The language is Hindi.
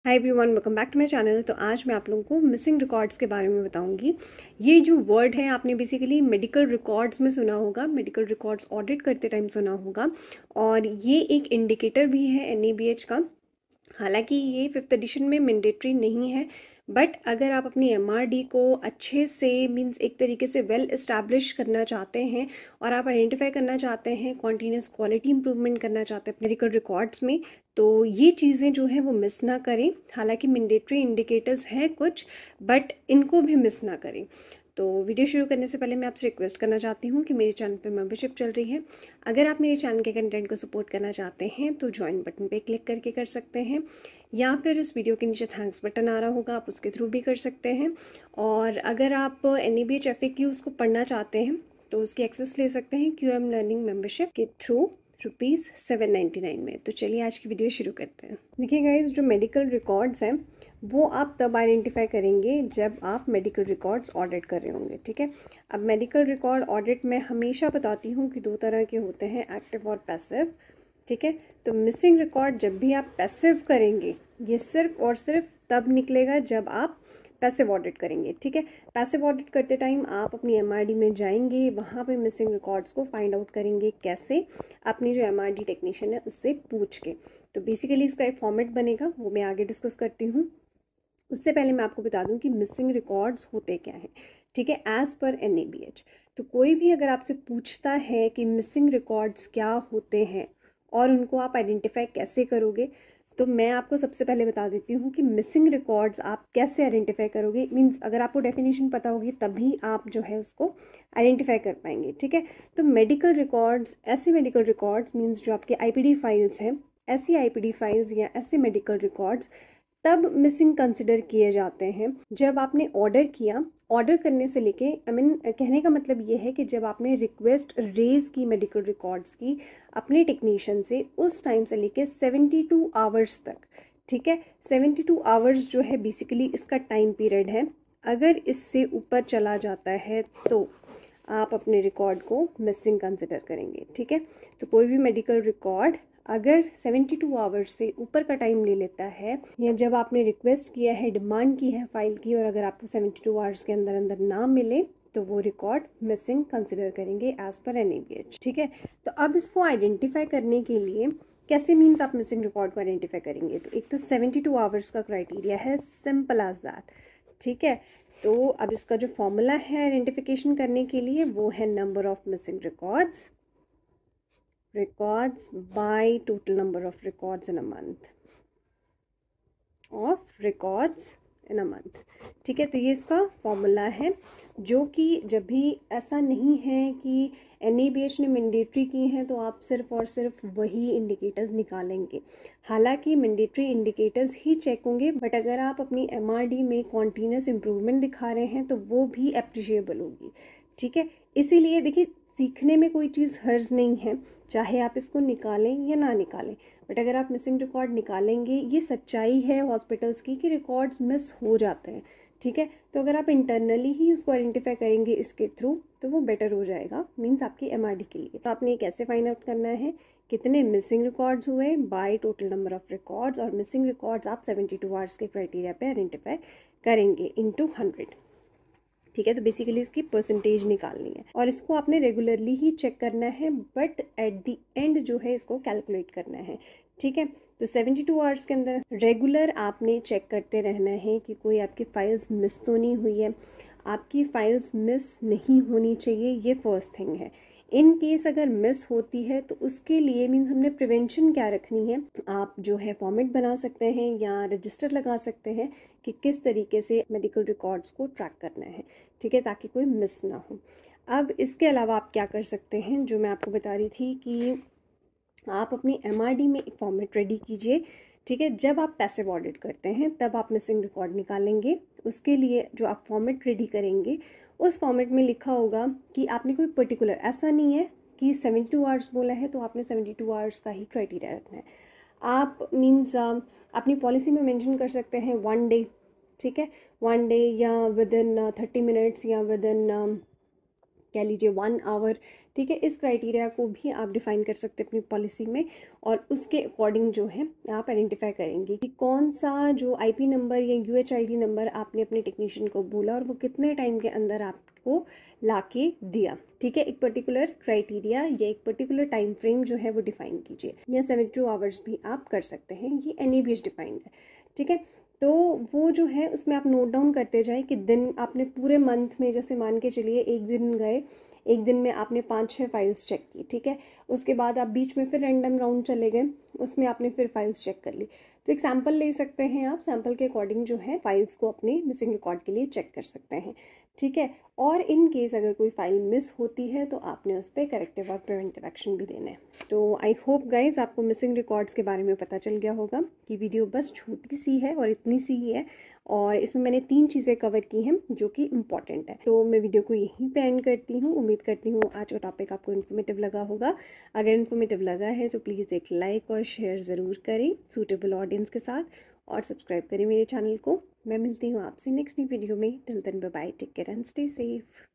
Hi everyone, welcome back to my channel. तो आज मैं आप लोगों को मिसिंग रिकॉर्ड्स के बारे में बताऊंगी। ये जो वर्ड है आपने बेसिकली मेडिकल रिकॉर्ड्स में सुना होगा, मेडिकल रिकॉर्ड्स ऑडिट करते टाइम सुना होगा। और ये एक इंडिकेटर भी है एनएबीएच का। हालांकि ये 5th एडिशन में मैंडेटरी नहीं है, बट अगर आप अपनी एमआरडी को अच्छे से मींस एक तरीके से वेल इस्टेब्लिश करना चाहते हैं और आप आइडेंटिफाई करना चाहते हैं, कॉन्टीन्यूस क्वालिटी इंप्रूवमेंट करना चाहते हैं मेडिकल रिकॉर्ड्स में, तो ये चीज़ें जो है वो मिस ना करें। हालांकि मैंडेटरी इंडिकेटर्स हैं कुछ, बट इनको भी मिस ना करें। तो वीडियो शुरू करने से पहले मैं आपसे रिक्वेस्ट करना चाहती हूँ कि मेरे चैनल पे मेंबरशिप चल रही है। अगर आप मेरे चैनल के कंटेंट को सपोर्ट करना चाहते हैं तो ज्वाइन बटन पे क्लिक करके कर सकते हैं, या फिर इस वीडियो के नीचे थैंक्स बटन आ रहा होगा, आप उसके थ्रू भी कर सकते हैं। और अगर आप एनएबीएच FAQs को पढ़ना चाहते हैं तो उसकी एक्सेस ले सकते हैं QM लर्निंग मेंबरशिप के थ्रू ₹799 में। तो चलिए आज की वीडियो शुरू करते हैं। देखिए गाइज, जो मेडिकल रिकॉर्ड्स हैं वो आप तब आइडेंटिफाई करेंगे जब आप मेडिकल रिकॉर्ड्स ऑडिट कर रहे होंगे, ठीक है। अब मेडिकल रिकॉर्ड ऑडिट में हमेशा बताती हूँ कि 2 तरह के होते हैं, एक्टिव और पैसिव, ठीक है। तो मिसिंग रिकॉर्ड जब भी आप पैसिव करेंगे, ये सिर्फ और सिर्फ तब निकलेगा जब आप पैसिव ऑडिट करेंगे, ठीक है। पैसिव ऑडिट करते टाइम आप अपनी एमआरडी में जाएंगे, वहाँ पे मिसिंग रिकॉर्ड्स को फाइंड आउट करेंगे कैसे, अपनी जो एमआरडी टेक्नीशियन है उससे पूछ के। तो बेसिकली इसका एक फॉर्मेट बनेगा, वो मैं आगे डिस्कस करती हूँ। उससे पहले मैं आपको बता दूं कि मिसिंग रिकॉर्ड्स होते क्या हैं, ठीक है, एज पर एनएबीएच। तो कोई भी अगर आपसे पूछता है कि मिसिंग रिकॉर्ड्स क्या होते हैं और उनको आप आइडेंटिफाई कैसे करोगे, तो मैं आपको सबसे पहले बता देती हूँ कि मिसिंग रिकॉर्ड्स आप कैसे आइडेंटिफाई करोगे। मीन्स अगर आपको डेफिनेशन पता होगी तभी आप जो है उसको आइडेंटिफाई कर पाएंगे, ठीक है। तो मेडिकल रिकॉर्ड्स, ऐसे मेडिकल रिकॉर्ड्स मीन्स जो आपके आईपीडी फाइल्स हैं, ऐसी आईपीडी फाइल्स या ऐसे मेडिकल रिकॉर्ड्स तब मिसिंग कंसिडर किए जाते हैं जब आपने ऑर्डर किया। ऑर्डर करने से लेके कहने का मतलब ये है कि जब आपने रिक्वेस्ट रेज की मेडिकल रिकॉर्ड्स की अपने टेक्नीशियन से, उस टाइम से लेके 72 आवर्स तक, ठीक है। 72 आवर्स जो है बेसिकली इसका टाइम पीरियड है। अगर इससे ऊपर चला जाता है तो आप अपने रिकॉर्ड को मिसिंग कंसिडर करेंगे, ठीक है। तो कोई भी मेडिकल रिकॉर्ड अगर 72 आवर्स से ऊपर का टाइम ले लेता है, या जब आपने रिक्वेस्ट किया है, डिमांड की है फाइल की, और अगर आपको 72 आवर्स के अंदर अंदर ना मिले तो वो रिकॉर्ड मिसिंग कंसिडर करेंगे एज पर एनएबीएच, ठीक है। तो अब इसको आइडेंटिफाई करने के लिए कैसे मीन्स आप मिसिंग रिकॉर्ड को आइडेंटिफाई करेंगे, तो एक तो 72 आवर्स का क्राइटेरिया है, सिंपल एज दैट, ठीक है। तो अब इसका जो फॉर्मूला है आइडेंटिफिकेशन करने के लिए वो है number of missing records by total number of records in a month ठीक है। तो ये इसका फॉर्मूला है, जो कि जब भी ऐसा नहीं है कि एनएबीएच ने मैंडेटरी की हैं तो आप सिर्फ और सिर्फ वही इंडिकेटर्स निकालेंगे। हालांकि मैंडेटरी इंडिकेटर्स ही चेक होंगे, बट अगर आप अपनी एमआरडी में कॉन्टीन्यूस इम्प्रूवमेंट दिखा रहे हैं तो वो भी अप्रिशिएबल होगी, ठीक है। इसीलिए देखिए, सीखने में कोई चीज़ हर्ज नहीं है, चाहे आप इसको निकालें या ना निकालें, बट अगर आप मिसिंग रिकॉर्ड निकालेंगे, ये सच्चाई है हॉस्पिटल्स की कि रिकॉर्ड्स मिस हो जाते हैं, ठीक है। तो अगर आप इंटरनली ही उसको आइडेंटिफाई करेंगे इसके थ्रू तो वो बेटर हो जाएगा, मीन्स आपकी एमआरडी के लिए। तो आपने कैसे फाइंड आउट करना है कितने मिसिंग रिकॉर्ड्स हुए by total number of records, और मिसिंग रिकॉर्ड्स आप 72 आवर्स के क्राइटेरिया पे आइडेंटिफाई करेंगे इनटू 100, ठीक है। तो बेसिकली इसकी परसेंटेज निकालनी है और इसको आपने रेगुलरली ही चेक करना है, बट एट द एंड जो है इसको कैलकुलेट करना है, ठीक है। तो 72 आवर्स के अंदर रेगुलर आपने चेक करते रहना है कि कोई आपकी फाइल्स मिस तो नहीं हुई है। आपकी फाइल्स मिस नहीं होनी चाहिए, ये फर्स्ट थिंग है। इन केस अगर मिस होती है तो उसके लिए मीन्स हमने प्रिवेंशन क्या रखनी है, आप जो है फॉर्मेट बना सकते हैं या रजिस्टर लगा सकते हैं कि किस तरीके से मेडिकल रिकॉर्ड्स को ट्रैक करना है, ठीक है, ताकि कोई मिस ना हो। अब इसके अलावा आप क्या कर सकते हैं, जो मैं आपको बता रही थी कि आप अपनी एमआरडी में एक फॉर्मेट रेडी कीजिए, ठीक है। जब आप पैसिव ऑडिट करते हैं तब आप मिसिंग रिकॉर्ड निकालेंगे। उसके लिए जो आप फॉर्मेट रेडी करेंगे, उस फॉर्मेट में लिखा होगा कि आपने कोई पर्टिकुलर, ऐसा नहीं है कि 72 आवर्स बोला है तो आपने 72 आवर्स का ही क्राइटेरिया रखना है। आप मीन्स अपनी पॉलिसी में मेंशन कर सकते हैं 1 डे, ठीक है, 1 डे या विद इन 30 मिनट्स या विद इन कह लीजिए 1 आवर, ठीक है। इस क्राइटेरिया को भी आप डिफाइन कर सकते हैं अपनी पॉलिसी में, और उसके अकॉर्डिंग जो है आप आइडेंटिफाई करेंगे कि कौन सा जो आईपी नंबर या यूएचआईडी नंबर आपने अपने टेक्नीशियन को बोला और वो कितने टाइम के अंदर आपको ला के दिया। ठीक है, एक पर्टिकुलर क्राइटेरिया या एक पर्टिकुलर टाइम फ्रेम जो है वो डिफाइन कीजिए, या 72 आवर्स भी आप कर सकते हैं, ये NABH डिफाइंड है। ठीक है, तो वो जो है उसमें आप नोट डाउन करते जाएं कि दिन आपने पूरे मंथ में, जैसे मान के चलिए एक दिन गए, एक दिन में आपने 5-6 फाइल्स चेक की। ठीक है, उसके बाद आप बीच में फिर रैंडम राउंड चले गए, उसमें आपने फिर फाइल्स चेक कर ली। तो एक सैम्पल ले सकते हैं आप, सैम्पल के अकॉर्डिंग जो है फाइल्स को अपने मिसिंग रिकॉर्ड के लिए चेक कर सकते हैं। ठीक है, और इन केस अगर कोई फाइल मिस होती है तो आपने उस पर करेक्टिव और प्रिवेंटिव एक्शन भी देना है। तो आई होप गाइज आपको मिसिंग रिकॉर्ड्स के बारे में पता चल गया होगा कि वीडियो बस छोटी सी है और इतनी सी ही है, और इसमें मैंने 3 चीज़ें कवर की हैं जो कि इम्पॉर्टेंट है। तो मैं वीडियो को यहीं पे एंड करती हूँ। उम्मीद करती हूँ आज का टॉपिक आपको इन्फॉर्मेटिव लगा होगा। अगर इन्फॉर्मेटिव लगा है तो प्लीज़ एक लाइक और शेयर ज़रूर करें सूटेबल ऑडियंस के साथ, और सब्सक्राइब करें मेरे चैनल को। मैं मिलती हूँ आपसे नेक्स्ट न्यू वीडियो में। Till then bye bye, take care and stay safe.